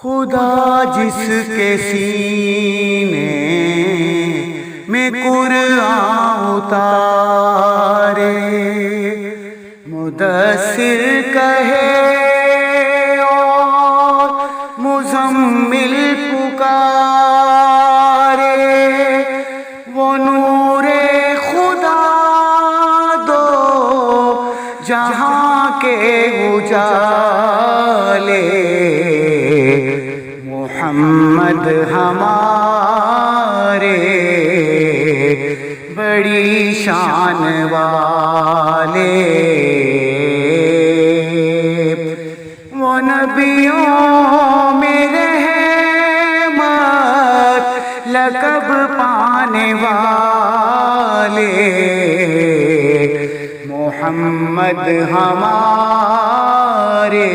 خدا جس کے سینے میں قرآن اتارے، مدثر کہے اور مزمل پکارے، وہ نور خدا دو جہاں کے اجالے، محمد ہمارے بڑی شان والے، وہ نبیوں میں رحمت لقب پانے والے، محمد ہمارے